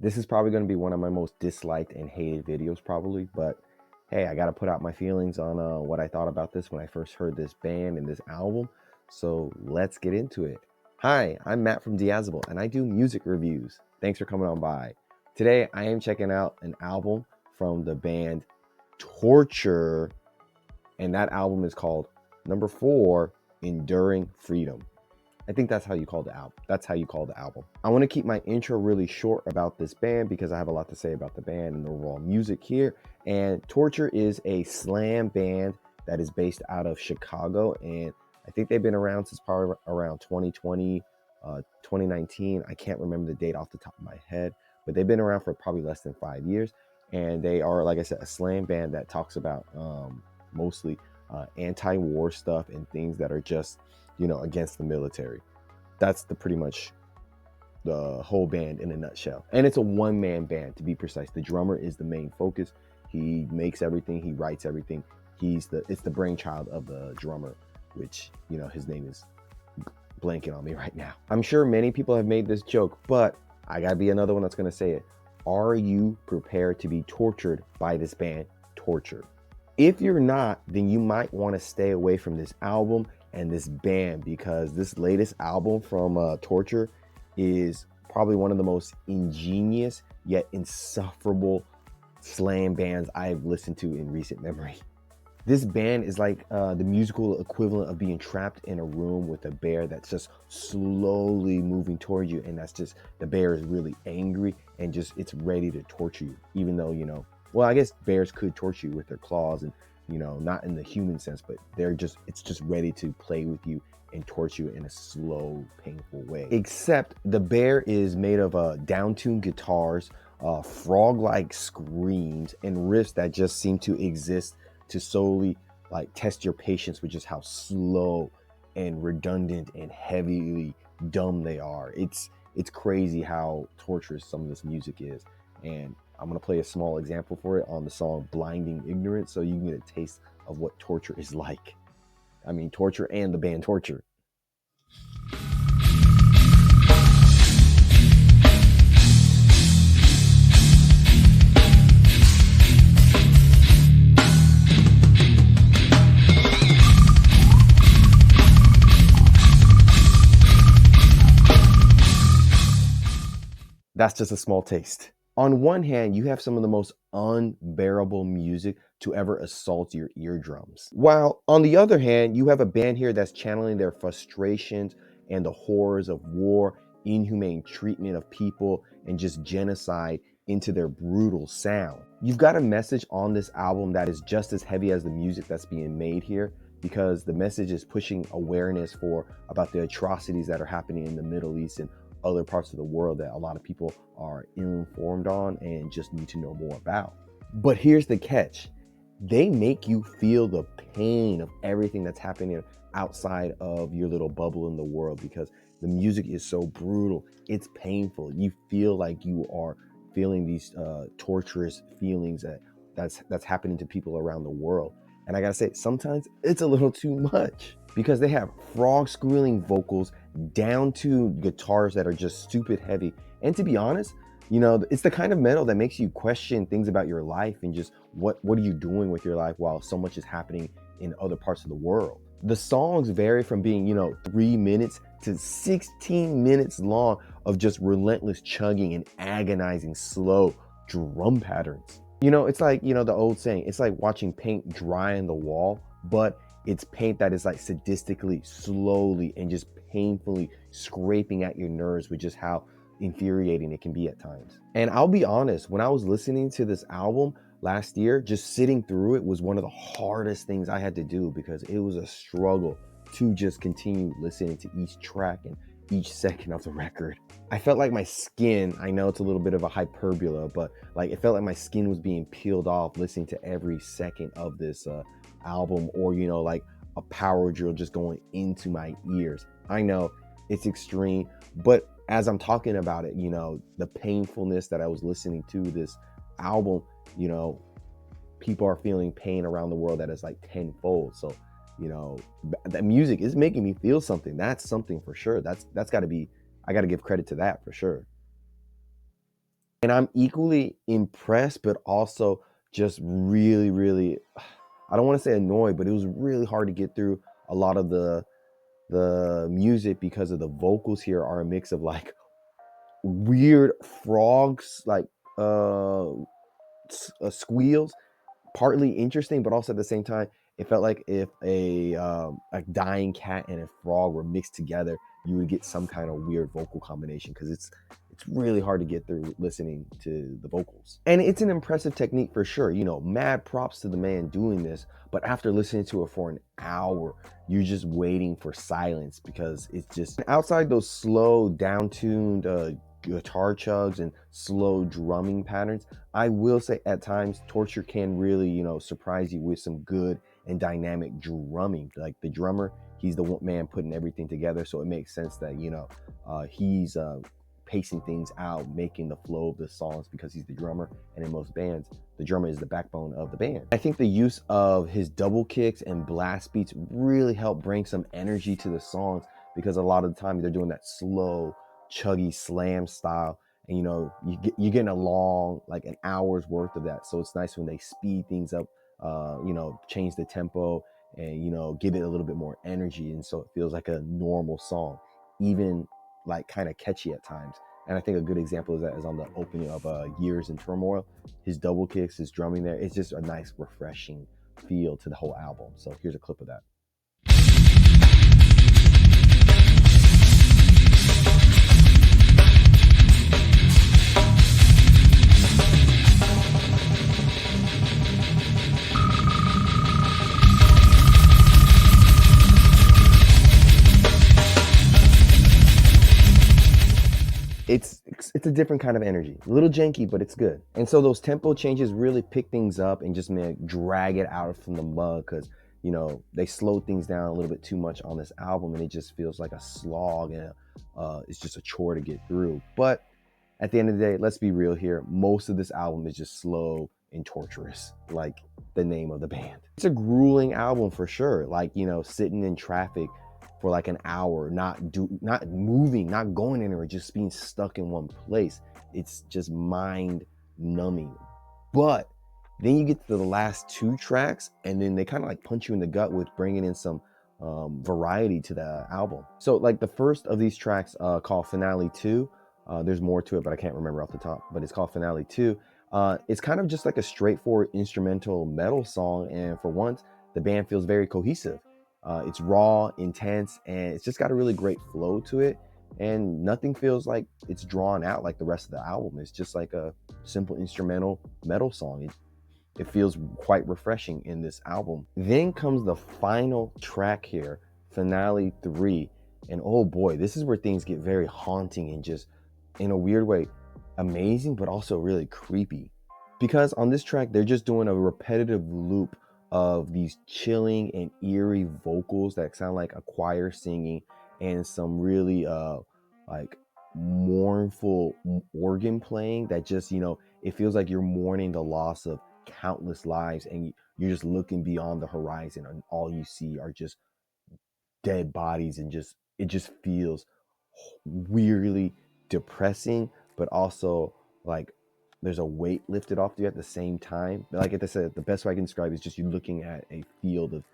This is probably going to be one of my most disliked and hated videos probably, but hey, I got to put out my feelings on what I thought about this when I first heard this band and this album. So let's get into it. Hi, I'm Matt from Diazable and I do music reviews. Thanks for coming on by. Today I am checking out an album from the band Torture, and that album is called Number 4, Enduring Freedom. I think that's how you call the album. That's how you call the album. I want to keep my intro really short about this band because I have a lot to say about the band and the overall music here. And Torture is a slam band that is based out of Chicago, and I think they've been around since probably around 2020, 2019. I can't remember the date off the top of my head, but they've been around for probably less than 5 years. And they are, like I said, a slam band that talks about mostly anti-war stuff and things that are just, against the military. That's pretty much the whole band in a nutshell. And it's a one-man band, to be precise. The drummer is the main focus. He makes everything, he writes everything. It's the brainchild of the drummer, which, his name is blanking on me right now. I'm sure many people have made this joke, but I gotta be another one that's gonna say it. Are you prepared to be tortured by this band, Torture? If you're not, then you might want to stay away from this album and this band, because this latest album from Torture is probably one of the most ingenious yet insufferable slam bands I've listened to in recent memory. This band is like the musical equivalent of being trapped in a room with a bear that's just slowly moving towards you, and that's just, the bear is really angry and just, it's ready to torture you, even though, well, I guess bears could torture you with their claws and, not in the human sense, but it's just ready to play with you and torture you in a slow, painful way. Except the bear is made of down-tuned guitars, frog-like screams, and riffs that just seem to exist to solely like test your patience with just how slow and redundant and heavily dumb they are. It's crazy how torturous some of this music is. And I'm gonna play a small example for it on the song Blinding Ignorance, so you can get a taste of what Torture is like. I mean, Torture and the band Torture. That's just a small taste. On one hand, you have some of the most unbearable music to ever assault your eardrums. While on the other hand, you have a band here that's channeling their frustrations and the horrors of war, inhumane treatment of people, and just genocide into their brutal sound. You've got a message on this album that is just as heavy as the music that's being made here, because the message is pushing awareness about the atrocities that are happening in the Middle East and other parts of the world that a lot of people are ill-informed on and just need to know more about. But here's the catch. They make you feel the pain of everything that's happening outside of your little bubble in the world, because the music is so brutal. It's painful. You feel like you are feeling these torturous feelings that's happening to people around the world. And I gotta say, sometimes it's a little too much, because they have frog squealing vocals down to guitars that are just stupid heavy. And to be honest, it's the kind of metal that makes you question things about your life and just what are you doing with your life while so much is happening in other parts of the world. The songs vary from being, 3 minutes to 16 minutes long of just relentless chugging and agonizing slow drum patterns. It's like, the old saying, it's like watching paint dry on the wall, but it's paint that is like sadistically, slowly, and just painfully scraping at your nerves with just how infuriating it can be at times. And I'll be honest, when I was listening to this album last year, just sitting through it was one of the hardest things I had to do, because it was a struggle to just continue listening to each track and each second of the record. I felt like my skin, I know it's a little bit of a hyperbole, but like it felt like my skin was being peeled off listening to every second of this album, or like a power drill just going into my ears. I know it's extreme, but as I'm talking about it, the painfulness that I was listening to this album, people are feeling pain around the world that is like tenfold. So that music is making me feel something. That's something for sure. That's got to be, I got to give credit to that for sure. And I'm equally impressed, but also just really, really, I don't want to say annoyed, but it was really hard to get through a lot of the music because of the vocals here are a mix of like weird frogs, like uh, squeals, partly interesting, but also at the same time, it felt like if a dying cat and a frog were mixed together, you would get some kind of weird vocal combination because it's really hard to get through listening to the vocals. And it's an impressive technique for sure. You know, mad props to the man doing this. But after listening to it for an hour, you're just waiting for silence because it's just outside those slow, down-tuned guitar chugs and slow drumming patterns. I will say at times Torture can really, you know, surprise you with some good and dynamic drumming. Like the drummer, he's the man putting everything together, so it makes sense that, you know, he's pacing things out, making the flow of the songs because he's the drummer. And in most bands, the drummer is the backbone of the band. I think the use of his double kicks and blast beats really help bring some energy to the songs because a lot of the time they're doing that slow, chuggy slam style, and you know you're getting a long, like an hour's worth of that. So it's nice when they speed things up, you know, change the tempo and, you know, give it a little bit more energy, and so it feels like a normal song, even like kind of catchy at times. And I think a good example of that is on the opening of Years in Turmoil. His double kicks, his drumming there, it's just a nice refreshing feel to the whole album. So here's a clip of that. It's a different kind of energy, a little janky, but it's good. And so those tempo changes really pick things up and just drag it out from the mud because, you know, they slowed things down a little bit too much on this album, and it just feels like a slog, and it's just a chore to get through. But at the end of the day, let's be real here, most of this album is just slow and torturous, like the name of the band. It's a grueling album for sure, like, you know, sitting in traffic for like an hour, not moving, not going anywhere, just being stuck in one place. It's just mind numbing. But then you get to the last two tracks, and then they kind of like punch you in the gut with bringing in some variety to the album. So like the first of these tracks called Finale 2, there's more to it, but I can't remember off the top, but it's called Finale 2. It's kind of just like a straightforward instrumental metal song, and for once, the band feels very cohesive. It's raw, intense, and it's just got a really great flow to it, and nothing feels like it's drawn out like the rest of the album. It's just like a simple instrumental metal song. It feels quite refreshing in this album. Then comes the final track here, Finale 3, and oh boy, this is where things get very haunting and just, in a weird way, amazing, but also really creepy. Because on this track, they're just doing a repetitive loop of these chilling and eerie vocals that sound like a choir singing, and some really like mournful organ playing that just, you know, it feels like you're mourning the loss of countless lives, and you're just looking beyond the horizon, and all you see are just dead bodies, and just it just feels weirdly depressing, but also like there's a weight lifted off you at the same time. But like I said, the best way I can describe it is just you looking at a field of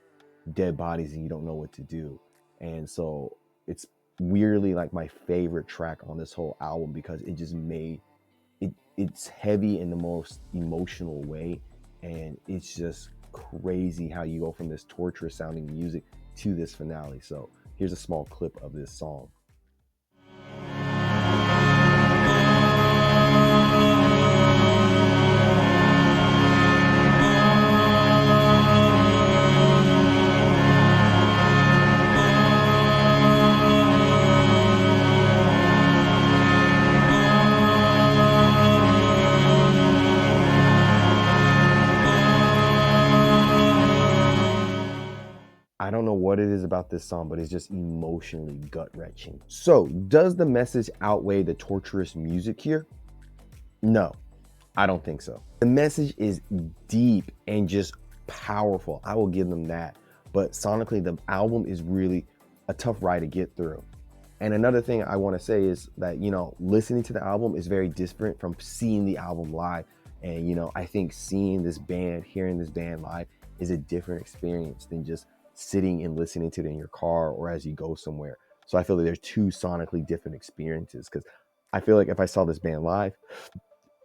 dead bodies and you don't know what to do. And so it's weirdly like my favorite track on this whole album because it just made it's heavy in the most emotional way, and it's just crazy how you go from this torturous sounding music to this finale. So here's a small clip of this song. I don't know what it is about this song, but it's just emotionally gut-wrenching. So, does the message outweigh the torturous music here? No, I don't think so. The message is deep and just powerful. I will give them that. But sonically, the album is really a tough ride to get through. And another thing I want to say is that, listening to the album is very different from seeing the album live. And, I think seeing this band, hearing this band live is a different experience than just sitting and listening to it in your car or as you go somewhere. So I feel like there's two sonically different experiences, because I feel like if I saw this band live,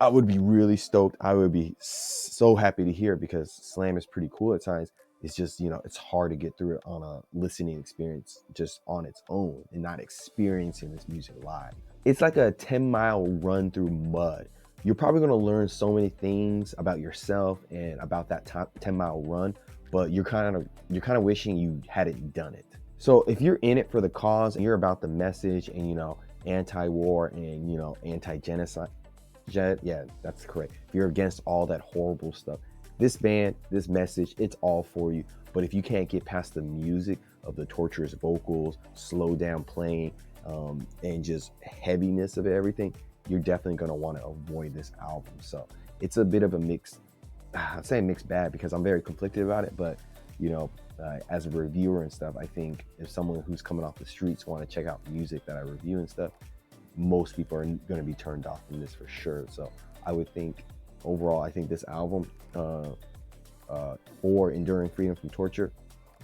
I would be really stoked. I would be so happy to hear it, because slam is pretty cool at times. It's just, it's hard to get through it on a listening experience just on its own and not experiencing this music live. It's like a 10-mile run through mud. You're probably going to learn so many things about yourself and about that 10-mile run, but you're kind of wishing you hadn't done it. So if you're in it for the cause and you're about the message and, anti-war and, anti-genocide, yeah, that's correct. If you're against all that horrible stuff, this band, this message, it's all for you. But if you can't get past the music of the torturous vocals, slow down playing, and just heaviness of everything, you're definitely going to want to avoid this album. So it's a bit of a mixed, I'm saying mixed bag because I'm very conflicted about it. But, as a reviewer and stuff, I think if someone who's coming off the streets want to check out music that I review and stuff, most people are going to be turned off from this for sure. So I would think overall, I think this album, or Enduring Freedom from Torture,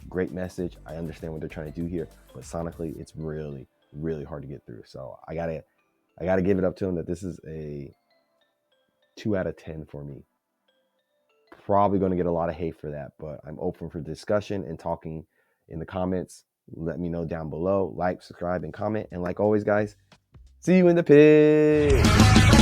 great message. I understand what they're trying to do here, but sonically it's really, really hard to get through. So I gotta give it up to them that this is a 2 out of 10 for me. Probably going to get a lot of hate for that, but I'm open for discussion and talking in the comments. Let me know down below. Like, subscribe, and comment. And like always, guys, see you in the pit.